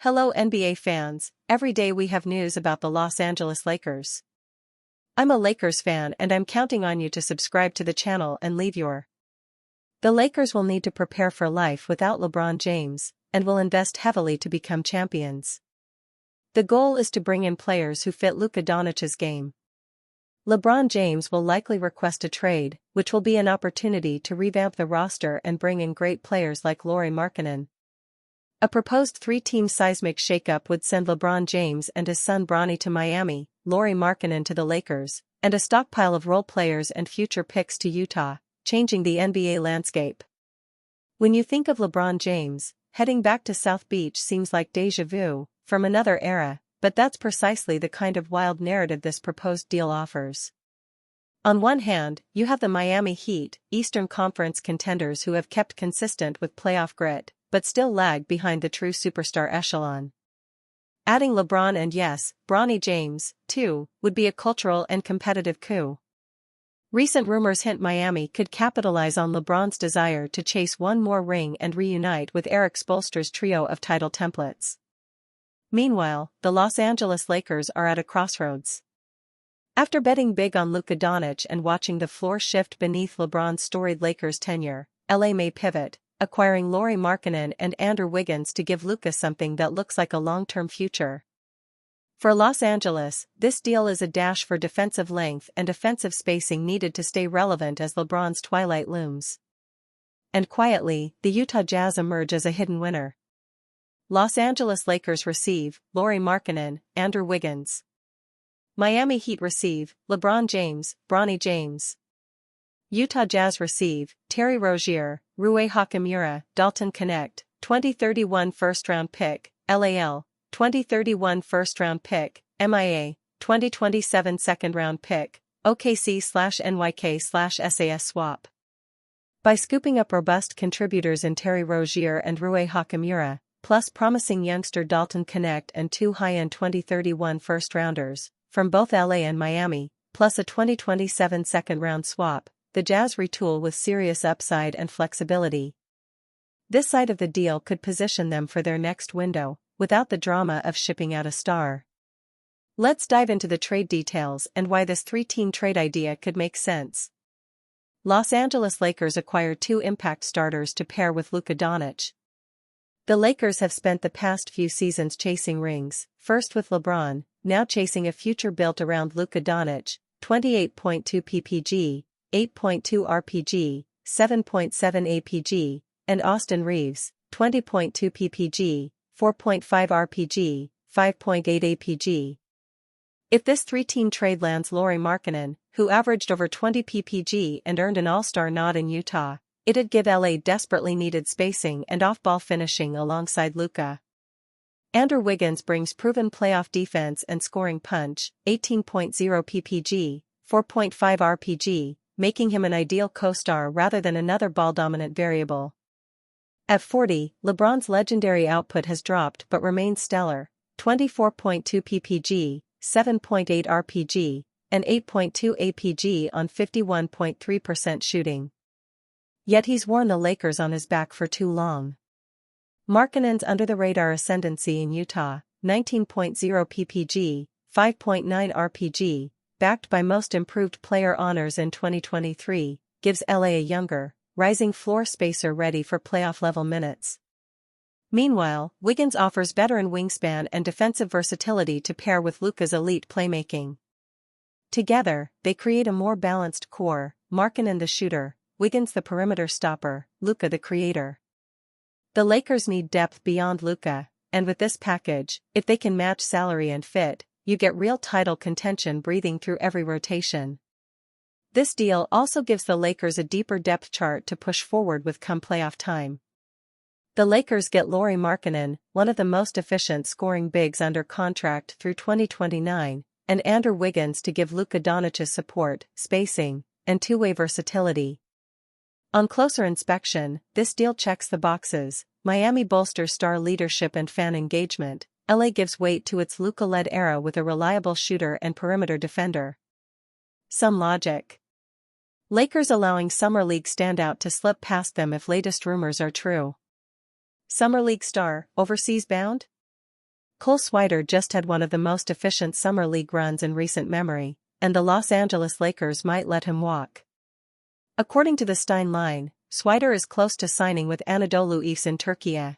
Hello NBA fans, every day we have news about the Los Angeles Lakers. I'm a Lakers fan and I'm counting on you to subscribe to the channel and leave your. The Lakers will need to prepare for life without LeBron James, and will invest heavily to become champions. The goal is to bring in players who fit Luka Doncic's game. LeBron James will likely request a trade, which will be an opportunity to revamp the roster and bring in great players like Lauri Markkanen. A proposed three-team seismic shakeup would send LeBron James and his son Bronny to Miami, Lauri Markkanen to the Lakers, and a stockpile of role players and future picks to Utah, changing the NBA landscape. When you think of LeBron James, heading back to South Beach seems like déjà vu, from another era, but that's precisely the kind of wild narrative this proposed deal offers. On one hand, you have the Miami Heat, Eastern Conference contenders who have kept consistent with playoff grit, but still lag behind the true superstar echelon. Adding LeBron and yes, Bronny James, too, would be a cultural and competitive coup. Recent rumors hint Miami could capitalize on LeBron's desire to chase one more ring and reunite with Eric Spoelstra's trio of title templates. Meanwhile, the Los Angeles Lakers are at a crossroads. After betting big on Luka Doncic and watching the floor shift beneath LeBron's storied Lakers tenure, LA may pivot, acquiring Lauri Markkanen and Andrew Wiggins to give Luka something that looks like a long-term future. For Los Angeles, this deal is a dash for defensive length and offensive spacing needed to stay relevant as LeBron's twilight looms. And quietly, the Utah Jazz emerge as a hidden winner. Los Angeles Lakers receive Lauri Markkanen, Andrew Wiggins. Miami Heat receive LeBron James, Bronny James. Utah Jazz receive Terry Rozier, Rui Hachimura, Dalton Knecht, 2031 first-round pick, LAL, 2031 first-round pick, MIA, 2027 second-round pick, OKC/NYK/SAS swap. By scooping up robust contributors in Terry Rozier and Rui Hachimura, plus promising youngster Dalton Knecht and two high-end 2031 first-rounders, from both LA and Miami, plus a 2027 second-round swap, the Jazz retool with serious upside and flexibility. This side of the deal could position them for their next window, without the drama of shipping out a star. Let's dive into the trade details and why this three-team trade idea could make sense. Los Angeles Lakers acquire two impact starters to pair with Luka Doncic. The Lakers have spent the past few seasons chasing rings, first with LeBron, now chasing a future built around Luka Doncic, 28.2 ppg, 8.2 rpg, 7.7 apg, and Austin Reeves, 20.2 ppg, 4.5 rpg, 5.8 apg. If this three-team trade lands Lauri Markkanen, who averaged over 20 ppg and earned an All-Star nod in Utah, it'd give LA desperately needed spacing and off-ball finishing alongside Luka. Andrew Wiggins brings proven playoff defense and scoring punch, 18.0 ppg, 4.5 rpg, making him an ideal co-star rather than another ball-dominant variable. At 40, LeBron's legendary output has dropped but remains stellar, 24.2 ppg, 7.8 rpg, and 8.2 apg on 51.3% shooting. Yet he's worn the Lakers on his back for too long. Markkanen's under-the-radar ascendancy in Utah, 19.0 ppg, 5.9 rpg, backed by Most Improved Player honors in 2023, gives LA a younger, rising floor spacer ready for playoff-level minutes. Meanwhile, Wiggins offers veteran wingspan and defensive versatility to pair with Luka's elite playmaking. Together, they create a more balanced core, Markkanen the shooter, Wiggins the perimeter stopper, Luka the creator. The Lakers need depth beyond Luka, and with this package, if they can match salary and fit, you get real title contention breathing through every rotation. This deal also gives the Lakers a deeper depth chart to push forward with come playoff time. The Lakers get Lauri Markkanen, one of the most efficient scoring bigs under contract through 2029, and Andrew Wiggins to give Luka Doncic's support, spacing, and two-way versatility. On closer inspection, this deal checks the boxes. Miami bolsters star leadership and fan engagement. LA gives weight to its Luka-led era with a reliable shooter and perimeter defender. Some logic. Lakers allowing Summer League standout to slip past them if latest rumors are true. Summer League star, overseas bound? Cole Swider just had one of the most efficient Summer League runs in recent memory, and the Los Angeles Lakers might let him walk. According to the Stein line, Swider is close to signing with Anadolu Efes in Turkey.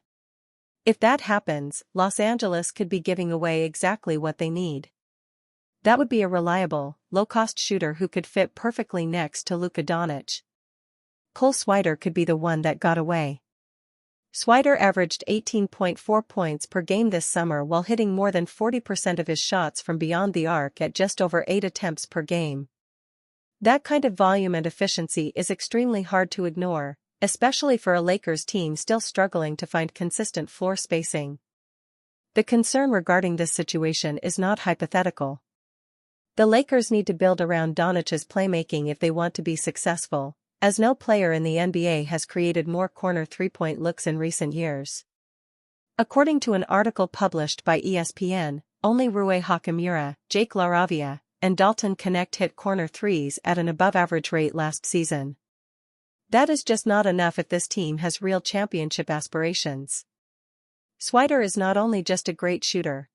If that happens, Los Angeles could be giving away exactly what they need. That would be a reliable, low-cost shooter who could fit perfectly next to Luka Doncic. Cole Swider could be the one that got away. Swider averaged 18.4 points per game this summer while hitting more than 40% of his shots from beyond the arc at just over 8 attempts per game. That kind of volume and efficiency is extremely hard to ignore, especially for a Lakers team still struggling to find consistent floor spacing. The concern regarding this situation is not hypothetical. The Lakers need to build around Doncic's playmaking if they want to be successful, as no player in the NBA has created more corner three-point looks in recent years. According to an article published by ESPN, only Rui Hachimura, Jake LaRavia, and Dalton Knecht hit corner threes at an above-average rate last season. That is just not enough if this team has real championship aspirations. Swider is not only just a great shooter.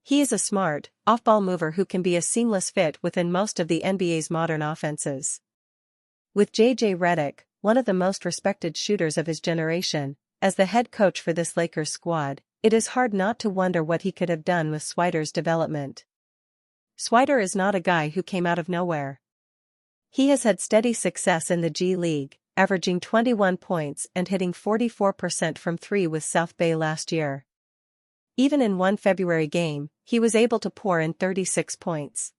He is a smart, off-ball mover who can be a seamless fit within most of the NBA's modern offenses. With J.J. Redick, one of the most respected shooters of his generation, as the head coach for this Lakers squad, it is hard not to wonder what he could have done with Swider's development. Swider is not a guy who came out of nowhere. He has had steady success in the G League, averaging 21 points and hitting 44% from three with South Bay last year. Even in one February game, he was able to pour in 36 points.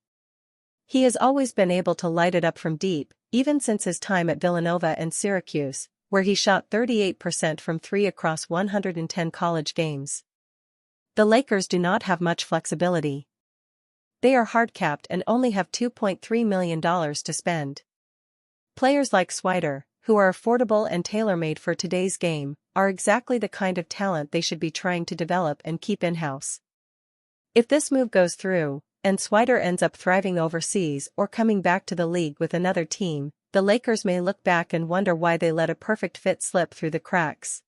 He has always been able to light it up from deep, even since his time at Villanova and Syracuse, where he shot 38% from three across 110 college games. The Lakers do not have much flexibility. They are hard-capped and only have $2.3 million to spend. Players like Swider, who are affordable and tailor-made for today's game, are exactly the kind of talent they should be trying to develop and keep in-house. If this move goes through, and Swider ends up thriving overseas or coming back to the league with another team, the Lakers may look back and wonder why they let a perfect fit slip through the cracks.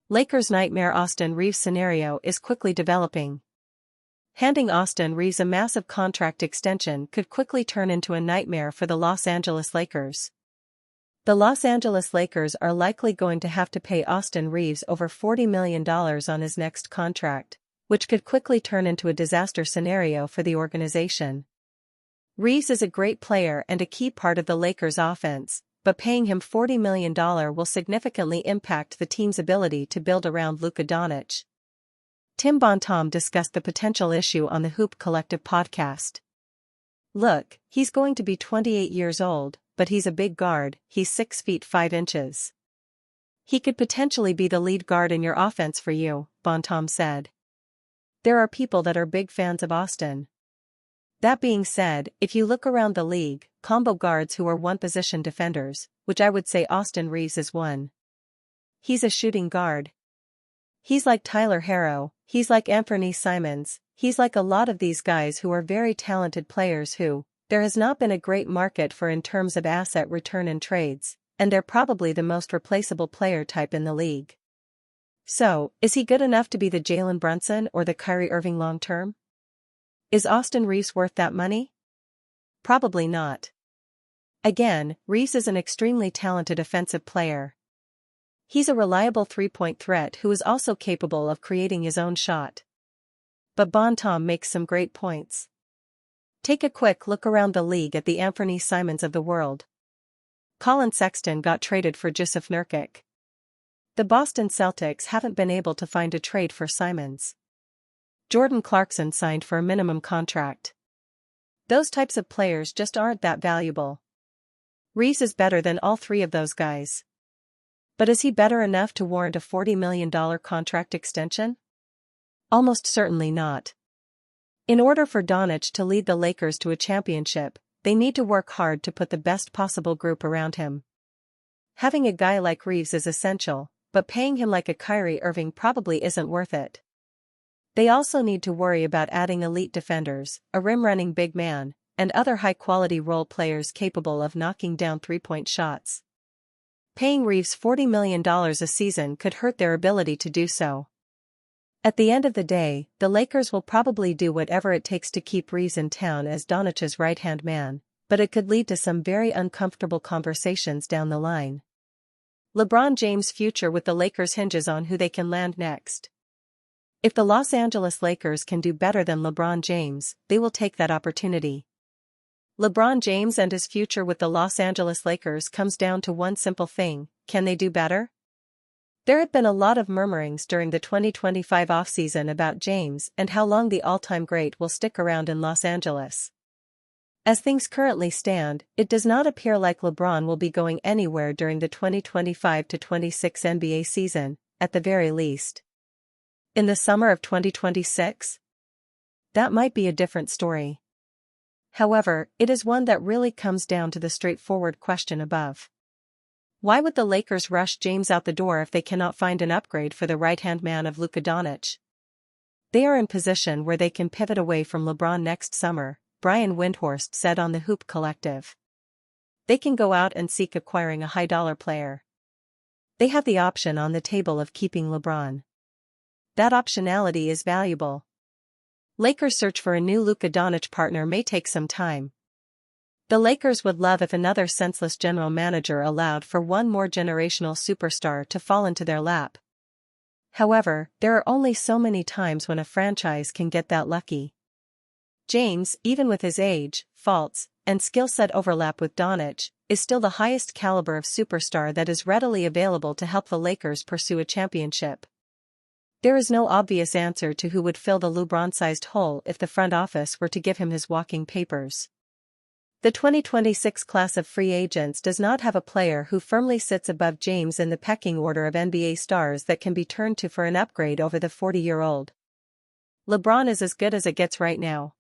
Lakers' nightmare Austin Reaves scenario is quickly developing. Handing Austin Reaves a massive contract extension could quickly turn into a nightmare for the Los Angeles Lakers. The Los Angeles Lakers are likely going to have to pay Austin Reaves over $40 million on his next contract, which could quickly turn into a disaster scenario for the organization. Reaves is a great player and a key part of the Lakers' offense, but paying him $40 million will significantly impact the team's ability to build around Luka Doncic. Tim Bontemps discussed the potential issue on the Hoop Collective podcast. Look, he's going to be 28 years old, but he's a big guard, he's 6 feet 5 inches. He could potentially be the lead guard in your offense for you, Bontemps said. There are people that are big fans of Austin. That being said, if you look around the league, combo guards who are one-position defenders, which I would say Austin Reaves is one. He's a shooting guard. He's like Tyler Herro, he's like Anthony Simons, he's like a lot of these guys who are very talented players who, there has not been a great market for in terms of asset return and trades, and they're probably the most replaceable player type in the league. So, is he good enough to be the Jalen Brunson or the Kyrie Irving long-term? Is Austin Reaves worth that money? Probably not. Again, Reaves is an extremely talented offensive player. He's a reliable three-point threat who is also capable of creating his own shot. But Bontemps makes some great points. Take a quick look around the league at the Anthony Simons of the world. Colin Sexton got traded for Jusuf Nurkic. The Boston Celtics haven't been able to find a trade for Simons. Jordan Clarkson signed for a minimum contract. Those types of players just aren't that valuable. Reaves is better than all three of those guys. But is he better enough to warrant a $40 million contract extension? Almost certainly not. In order for Doncic to lead the Lakers to a championship, they need to work hard to put the best possible group around him. Having a guy like Reaves is essential, but paying him like a Kyrie Irving probably isn't worth it. They also need to worry about adding elite defenders, a rim-running big man, and other high-quality role players capable of knocking down three-point shots. Paying Reeves $40 million a season could hurt their ability to do so. At the end of the day, the Lakers will probably do whatever it takes to keep Reeves in town as Doncic's right-hand man, but it could lead to some very uncomfortable conversations down the line. LeBron James' future with the Lakers hinges on who they can land next. If the Los Angeles Lakers can do better than LeBron James, they will take that opportunity. LeBron James and his future with the Los Angeles Lakers comes down to one simple thing: can they do better? There had been a lot of murmurings during the 2025 offseason about James and how long the all-time great will stick around in Los Angeles. As things currently stand, it does not appear like LeBron will be going anywhere during the 2025-26 NBA season, at the very least. In the summer of 2026? That might be a different story. However, it is one that really comes down to the straightforward question above. Why would the Lakers rush James out the door if they cannot find an upgrade for the right-hand man of Luka Doncic? They are in position where they can pivot away from LeBron next summer, Brian Windhorst said on the Hoop Collective. They can go out and seek acquiring a high-dollar player. They have the option on the table of keeping LeBron. That optionality is valuable. Lakers' search for a new Luka Doncic partner may take some time. The Lakers would love if another senseless general manager allowed for one more generational superstar to fall into their lap. However, there are only so many times when a franchise can get that lucky. James, even with his age, faults, and skill set overlap with Doncic, is still the highest caliber of superstar that is readily available to help the Lakers pursue a championship. There is no obvious answer to who would fill the LeBron-sized hole if the front office were to give him his walking papers. The 2026 class of free agents does not have a player who firmly sits above James in the pecking order of NBA stars that can be turned to for an upgrade over the 40-year-old. LeBron is as good as it gets right now.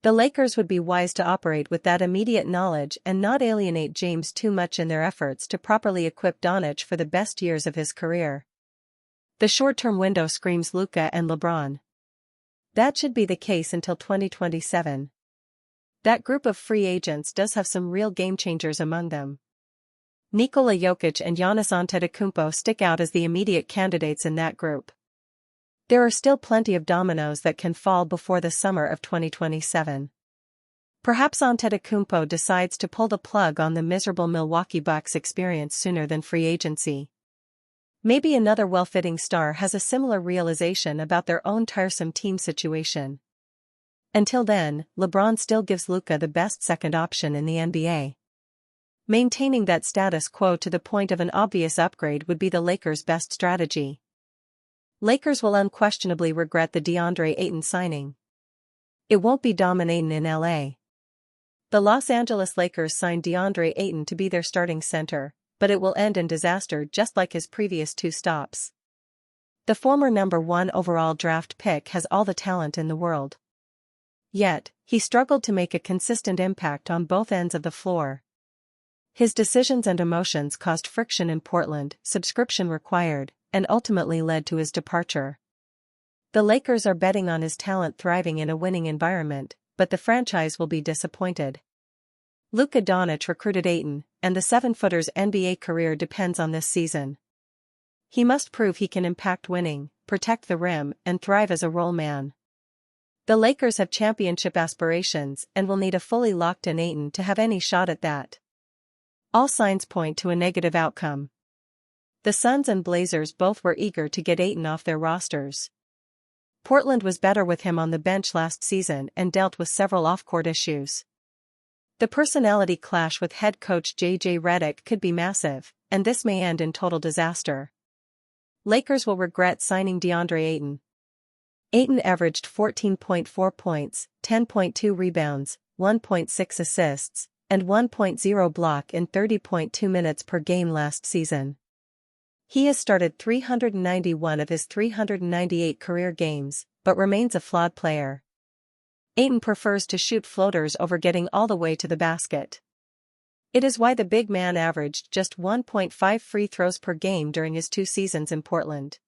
The Lakers would be wise to operate with that immediate knowledge and not alienate James too much in their efforts to properly equip Doncic for the best years of his career. The short-term window screams Luka and LeBron. That should be the case until 2027. That group of free agents does have some real game-changers among them. Nikola Jokic and Giannis Antetokounmpo stick out as the immediate candidates in that group. There are still plenty of dominoes that can fall before the summer of 2027. Perhaps Antetokounmpo decides to pull the plug on the miserable Milwaukee Bucks experience sooner than free agency. Maybe another well-fitting star has a similar realization about their own tiresome team situation. Until then, LeBron still gives Luka the best second option in the NBA. Maintaining that status quo to the point of an obvious upgrade would be the Lakers' best strategy. Lakers will unquestionably regret the DeAndre Ayton signing. It won't be dominating in LA. The Los Angeles Lakers signed DeAndre Ayton to be their starting center, but it will end in disaster just like his previous two stops. The former number 1 overall draft pick has all the talent in the world. Yet, he struggled to make a consistent impact on both ends of the floor. His decisions and emotions caused friction in Portland, subscription required, and ultimately led to his departure. The Lakers are betting on his talent thriving in a winning environment, but the franchise will be disappointed. Luka Doncic recruited Ayton, and the 7-footer's NBA career depends on this season. He must prove he can impact winning, protect the rim, and thrive as a role man. The Lakers have championship aspirations and will need a fully locked-in Ayton to have any shot at that. All signs point to a negative outcome. The Suns and Blazers both were eager to get Ayton off their rosters. Portland was better with him on the bench last season and dealt with several off-court issues. The personality clash with head coach J.J. Redick could be massive, and this may end in total disaster. Lakers will regret signing DeAndre Ayton. Ayton averaged 14.4 points, 10.2 rebounds, 1.6 assists, and 1.0 block in 30.2 minutes per game last season. He has started 391 of his 398 career games, but remains a flawed player. Ayton prefers to shoot floaters over getting all the way to the basket. It is why the big man averaged just 1.5 free throws per game during his 2 seasons in Portland.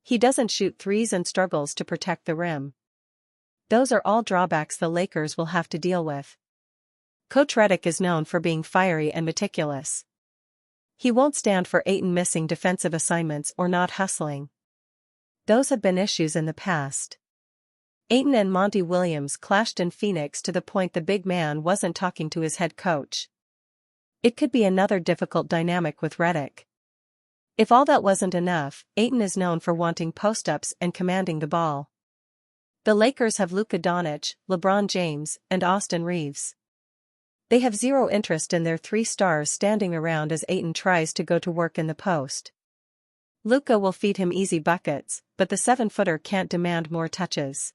He doesn't shoot threes and struggles to protect the rim. Those are all drawbacks the Lakers will have to deal with. Coach Redick is known for being fiery and meticulous. He won't stand for Ayton missing defensive assignments or not hustling. Those have been issues in the past. Ayton and Monty Williams clashed in Phoenix to the point the big man wasn't talking to his head coach. It could be another difficult dynamic with Redick. If all that wasn't enough, Ayton is known for wanting post-ups and commanding the ball. The Lakers have Luka Doncic, LeBron James, and Austin Reeves. They have zero interest in their three stars standing around as Ayton tries to go to work in the post. Luka will feed him easy buckets, but the 7-footer can't demand more touches.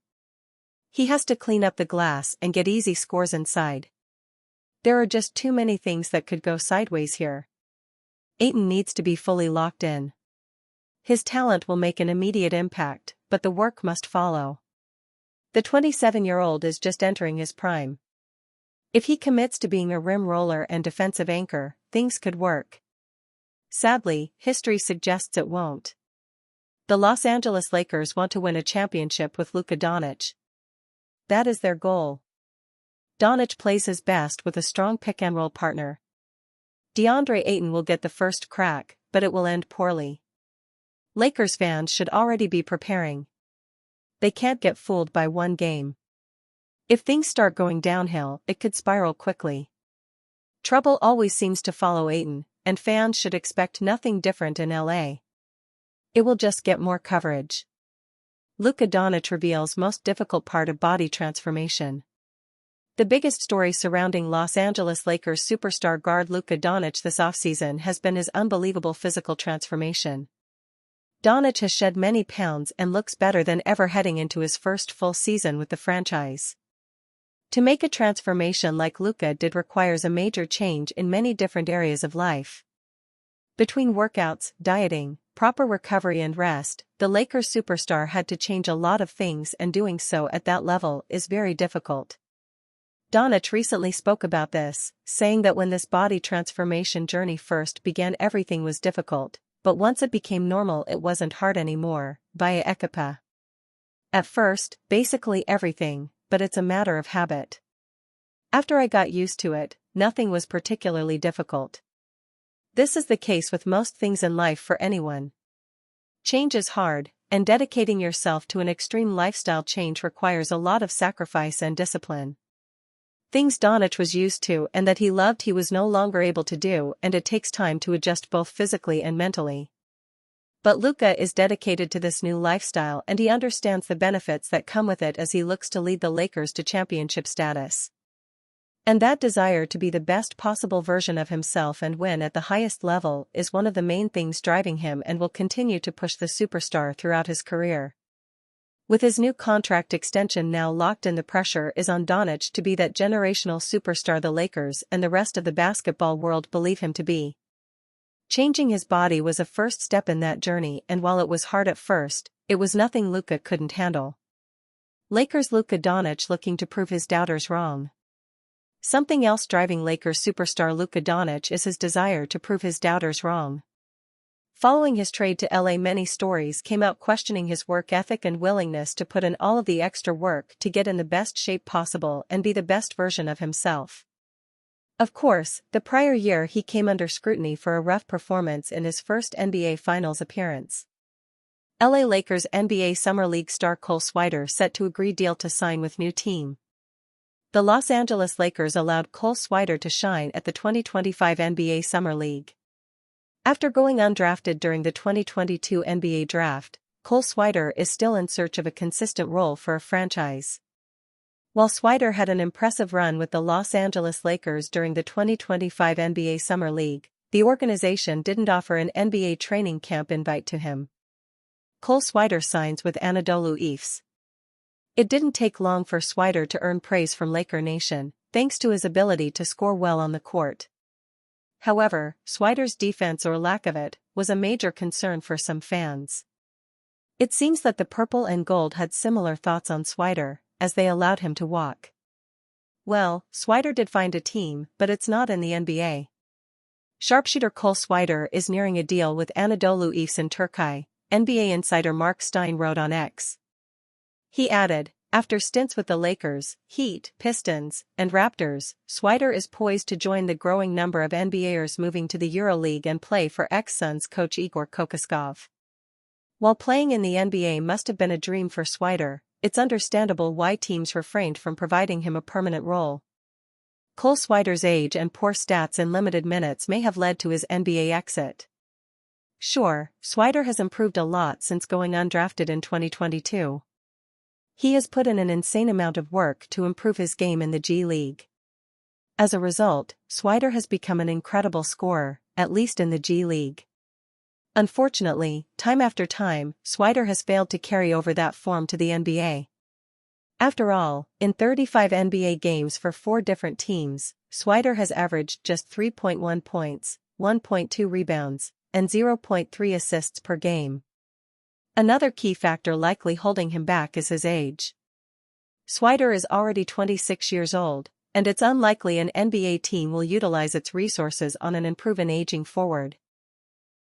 He has to clean up the glass and get easy scores inside. There are just too many things that could go sideways here. Ayton needs to be fully locked in. His talent will make an immediate impact, but the work must follow. The 27-year-old is just entering his prime. If he commits to being a rim roller and defensive anchor, things could work. Sadly, history suggests it won't. The Los Angeles Lakers want to win a championship with Luka Doncic. That is their goal. Doncic plays his best with a strong pick-and-roll partner. DeAndre Ayton will get the first crack, but it will end poorly. Lakers fans should already be preparing. They can't get fooled by one game. If things start going downhill, it could spiral quickly. Trouble always seems to follow Ayton, and fans should expect nothing different in LA. It will just get more coverage. Luka Doncic reveals most difficult part of body transformation. The biggest story surrounding Los Angeles Lakers superstar guard Luka Doncic this offseason has been his unbelievable physical transformation. Doncic has shed many pounds and looks better than ever heading into his first full season with the franchise. To make a transformation like Luka did requires a major change in many different areas of life. Between workouts, dieting, proper recovery and rest, the Lakers superstar had to change a lot of things, and doing so at that level is very difficult. Doncic recently spoke about this, saying that when this body transformation journey first began everything was difficult, but once it became normal it wasn't hard anymore, via Ekapa. At first, basically everything, but it's a matter of habit. After I got used to it, nothing was particularly difficult. This is the case with most things in life for anyone. Change is hard, and dedicating yourself to an extreme lifestyle change requires a lot of sacrifice and discipline. Things Doncic was used to and that he loved he was no longer able to do, and it takes time to adjust both physically and mentally. But Luka is dedicated to this new lifestyle and he understands the benefits that come with it as he looks to lead the Lakers to championship status. And that desire to be the best possible version of himself and win at the highest level is one of the main things driving him and will continue to push the superstar throughout his career. With his new contract extension now locked in, the pressure is on Doncic to be that generational superstar the Lakers and the rest of the basketball world believe him to be. Changing his body was a first step in that journey, and while it was hard at first, it was nothing Luka couldn't handle. Lakers Luka Doncic looking to prove his doubters wrong. Something else driving Lakers superstar Luka Doncic is his desire to prove his doubters wrong. Following his trade to LA, many stories came out questioning his work ethic and willingness to put in all of the extra work to get in the best shape possible and be the best version of himself. Of course, the prior year he came under scrutiny for a rough performance in his first NBA Finals appearance. LA Lakers NBA Summer League star Cole Swider set to agree deal to sign with new team. The Los Angeles Lakers allowed Cole Swider to shine at the 2025 NBA Summer League. After going undrafted during the 2022 NBA Draft, Cole Swider is still in search of a consistent role for a franchise. While Swider had an impressive run with the Los Angeles Lakers during the 2025 NBA Summer League, the organization didn't offer an NBA training camp invite to him. Cole Swider signs with Anadolu Efes. It didn't take long for Swider to earn praise from Laker Nation, thanks to his ability to score well on the court. However, Swider's defense, or lack of it, was a major concern for some fans. It seems that the purple and gold had similar thoughts on Swider, as they allowed him to walk. Well, Swider did find a team, but it's not in the NBA. Sharpshooter Cole Swider is nearing a deal with Anadolu Efes in Turkey, NBA insider Mark Stein wrote on X. He added, After stints with the Lakers, Heat, Pistons, and Raptors, Swider is poised to join the growing number of NBAers moving to the EuroLeague and play for ex-Suns coach Igor Kokoskov. While playing in the NBA must have been a dream for Swider, it's understandable why teams refrained from providing him a permanent role. Cole Swider's age and poor stats in limited minutes may have led to his NBA exit. Sure, Swider has improved a lot since going undrafted in 2022. He has put in an insane amount of work to improve his game in the G League. As a result, Swider has become an incredible scorer, at least in the G League. Unfortunately, time after time, Swider has failed to carry over that form to the NBA. After all, in 35 NBA games for 4 different teams, Swider has averaged just 3.1 points, 1.2 rebounds, and 0.3 assists per game. Another key factor likely holding him back is his age. Swider is already 26 years old, and it's unlikely an NBA team will utilize its resources on an unproven aging forward.